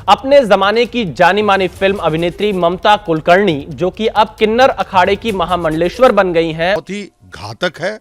अपने जमाने की जानी मानी फिल्म अभिनेत्री ममता कुलकर्णी, जो कि अब किन्नर अखाड़े की महामंडलेश्वर बन गई हैं, बहुत ही घातक है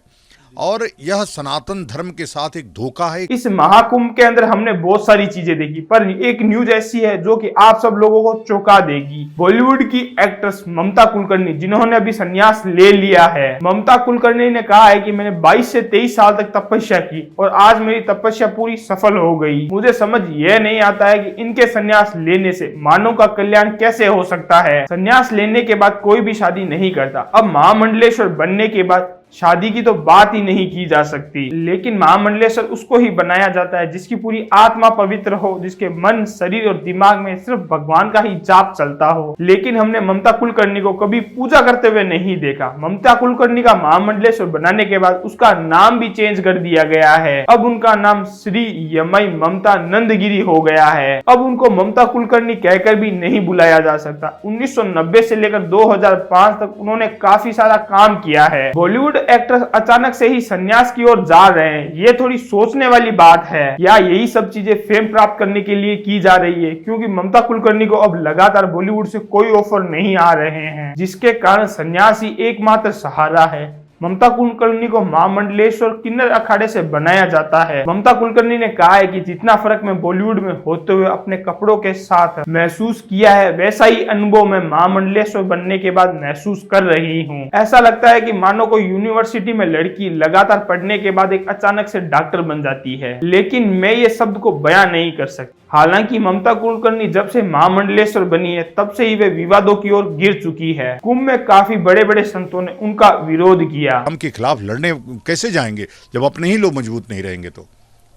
और यह सनातन धर्म के साथ एक धोखा है। इस महाकुंभ के अंदर हमने बहुत सारी चीजें देखी, पर एक न्यूज ऐसी है जो कि आप सब लोगों को चौंका देगी। बॉलीवुड की एक्ट्रेस ममता कुलकर्णी, जिन्होंने अभी संन्यास ले लिया है। ममता कुलकर्णी ने कहा है कि मैंने 22 से 23 साल तक तपस्या की और आज मेरी तपस्या पूरी सफल हो गई। मुझे समझ यह नहीं आता है कि इनके संन्यास लेने से मानव का कल्याण कैसे हो सकता है। संन्यास लेने के बाद कोई भी शादी नहीं करता। अब महामंडलेश्वर बनने के बाद शादी की तो बात ही नहीं की जा सकती, लेकिन महामंडलेश्वर उसको ही बनाया जाता है जिसकी पूरी आत्मा पवित्र हो, जिसके मन, शरीर और दिमाग में सिर्फ भगवान का ही जाप चलता हो। लेकिन हमने ममता कुलकर्णी को कभी पूजा करते हुए नहीं देखा। ममता कुलकर्णी का महामंडलेश्वर बनाने के बाद उसका नाम भी चेंज कर दिया गया है। अब उनका नाम श्री यमई ममता नंदगिरी हो गया है। अब उनको ममता कुलकर्णी कहकर भी नहीं बुलाया जा सकता। 1990 से लेकर 2005 तक उन्होंने काफी सारा काम किया है। बॉलीवुड एक्टर अचानक से ही संन्यास की ओर जा रहे हैं, ये थोड़ी सोचने वाली बात है। या यही सब चीजें फेम प्राप्त करने के लिए की जा रही है, क्योंकि ममता कुलकर्णी को अब लगातार बॉलीवुड से कोई ऑफर नहीं आ रहे हैं, जिसके कारण संन्यास ही एकमात्र सहारा है। ममता कुलकर्णी को महामंडलेश्वर किन्नर अखाड़े से बनाया जाता है। ममता कुलकर्णी ने कहा है कि जितना फर्क मैं बॉलीवुड में होते हुए अपने कपड़ों के साथ महसूस किया है, वैसा ही अनुभव मैं महामंडलेश्वर बनने के बाद महसूस कर रही हूँ। ऐसा लगता है कि मानो कोई यूनिवर्सिटी में लड़की लगातार पढ़ने के बाद एक अचानक से डॉक्टर बन जाती है, लेकिन मैं ये शब्द को बयां नहीं कर सकती। हालांकि ममता कुलकर्णी जब से महामंडलेश्वर बनी है, तब से ही वे विवादों की ओर गिर चुकी है। कुंभ में काफी बड़े बड़े संतों ने उनका विरोध किया। हम के खिलाफ लड़ने कैसे जाएंगे जब अपने ही लोग मजबूत नहीं रहेंगे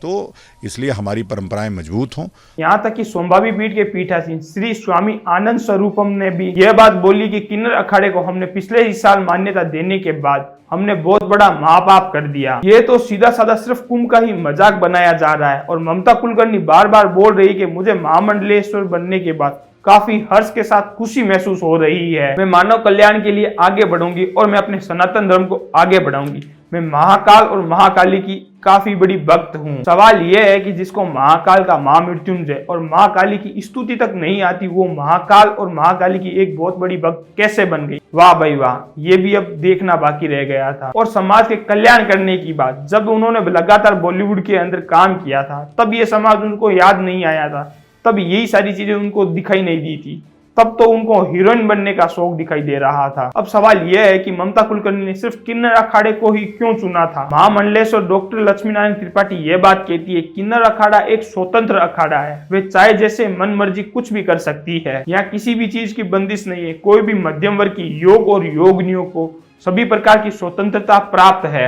तो इसलिए हमारी परंपराएं मजबूत हों। यहाँ तक कि सोमभावी पीठ के पीठासीन श्री स्वामी आनंद स्वरूपम ने भी यह बात बोली कि किन्नर अखाड़े को हमने पिछले ही साल मान्यता देने के बाद हमने बहुत बड़ा महापाप कर दिया। ये तो सीधा साधा सिर्फ कुंभ का ही मजाक बनाया जा रहा है। और ममता कुलकर्णी बार बार बोल रही है कि मुझे महामंडलेश्वर बनने के बाद काफी हर्ष के साथ खुशी महसूस हो रही है। मैं मानव कल्याण के लिए आगे बढ़ूंगी और मैं अपने सनातन धर्म को आगे बढ़ाऊंगी। मैं महाकाल और महाकाली की काफी बड़ी भक्त हूँ। सवाल यह है कि जिसको महाकाल का महामृत्युंजय और महाकाली की स्तुति तक नहीं आती, वो महाकाल और महाकाली की एक बहुत बड़ी भक्त कैसे बन गई? वाह भाई वाह, ये भी अब देखना बाकी रह गया था। और समाज के कल्याण करने की बात, जब उन्होंने लगातार बॉलीवुड के अंदर काम किया था, तब ये समाज उनको याद नहीं आया था, तब यही सारी चीजें उनको दिखाई नहीं दी थी, तब तो उनको हीरोइन बनने का शौक दिखाई दे रहा था। अब सवाल यह है कि ममता कुलकर्णी ने सिर्फ किन्नर अखाड़े को ही क्यों चुना था? महामंडलेश्वर डॉक्टर लक्ष्मीनारायण त्रिपाठी यह बात कहती है, किन्नर अखाड़ा एक स्वतंत्र अखाड़ा है। वे चाहे जैसे मन मर्जी कुछ भी कर सकती है। यहाँ किसी भी चीज की बंदिश नहीं है। कोई भी मध्यम वर्ग की योग और योगिनियों को सभी प्रकार की स्वतंत्रता प्राप्त है।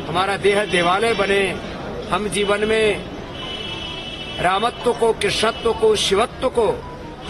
हमारा देह देवालय बने, हम जीवन में रामत्व को, कृष्णत्व को, शिवत्व को,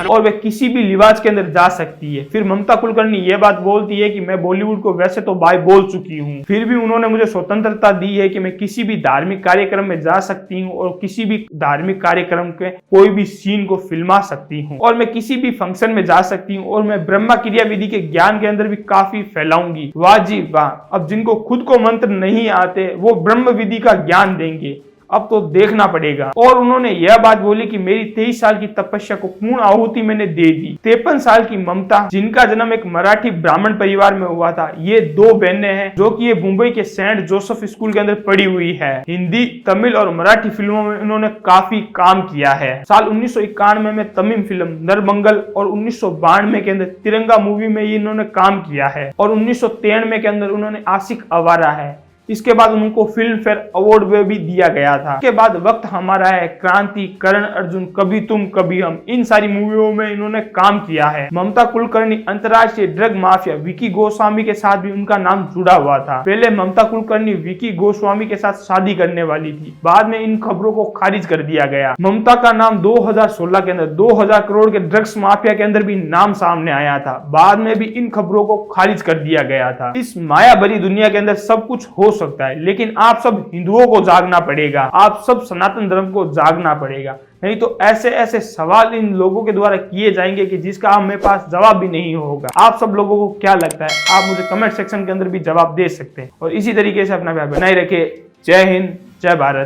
और वे किसी भी लिबास के अंदर जा सकती है। फिर ममता कुलकर्णी ये बात बोलती है कि मैं बॉलीवुड को वैसे तो बाय बोल चुकी हूँ, फिर भी उन्होंने मुझे स्वतंत्रता दी है कि मैं किसी भी धार्मिक कार्यक्रम में जा सकती हूँ और किसी भी धार्मिक कार्यक्रम के कोई भी सीन को फिल्मा सकती हूँ, और मैं किसी भी फंक्शन में जा सकती हूँ, और मैं ब्रह्मा क्रिया विधि के ज्ञान के अंदर भी काफी फैलाऊंगी। वाह जी वाह, अब जिनको खुद को मंत्र नहीं आते वो ब्रह्म विधि का ज्ञान देंगे, अब तो देखना पड़ेगा। और उन्होंने यह बात बोली कि मेरी 23 साल की तपस्या को पूर्ण आहुति मैंने दे दी। 53 साल की ममता, जिनका जन्म एक मराठी ब्राह्मण परिवार में हुआ था, ये 2 बहनें हैं जो कि ये मुंबई के सेंट जोसेफ स्कूल के अंदर पढ़ी हुई है। हिंदी, तमिल और मराठी फिल्मों में इन्होंने काफी काम किया है। साल 1991 में तमिल फिल्म नरमंगल और 1992 के अंदर तिरंगा मूवी में इन्होंने काम किया है, और 1993 के अंदर उन्होंने आशिक आवारा है। इसके बाद उनको फिल्म फेयर अवार्ड में भी दिया गया था। इसके बाद वक्त हमारा है, क्रांति, करण अर्जुन, कभी तुम कभी हम, इन सारी मूवियों में इन्होंने काम किया है। ममता कुलकर्णी अंतर्राष्ट्रीय ड्रग माफिया विकी गोस्वामी के साथ भी उनका नाम जुड़ा हुआ था। पहले ममता कुलकर्णी विकी गोस्वामी के साथ शादी करने वाली थी, बाद में इन खबरों को खारिज कर दिया गया। ममता का नाम 2016 के अंदर 2000 करोड़ के ड्रग्स माफिया के अंदर भी नाम सामने आया था, बाद में भी इन खबरों को खारिज कर दिया गया था। इस माया भरी दुनिया के अंदर सब कुछ हो सकता है, लेकिन आप सब हिंदुओं को जागना पड़ेगा, आप सब सनातन धर्म को जागना पड़ेगा, नहीं तो ऐसे ऐसे सवाल इन लोगों के द्वारा किए जाएंगे कि जिसका हमें पास जवाब भी नहीं होगा। आप सब लोगों को क्या लगता है? आप मुझे कमेंट सेक्शन के अंदर भी जवाब दे सकते हैं, और इसी तरीके से अपना प्यार बनाए रखें। जय हिंद, जय भारत।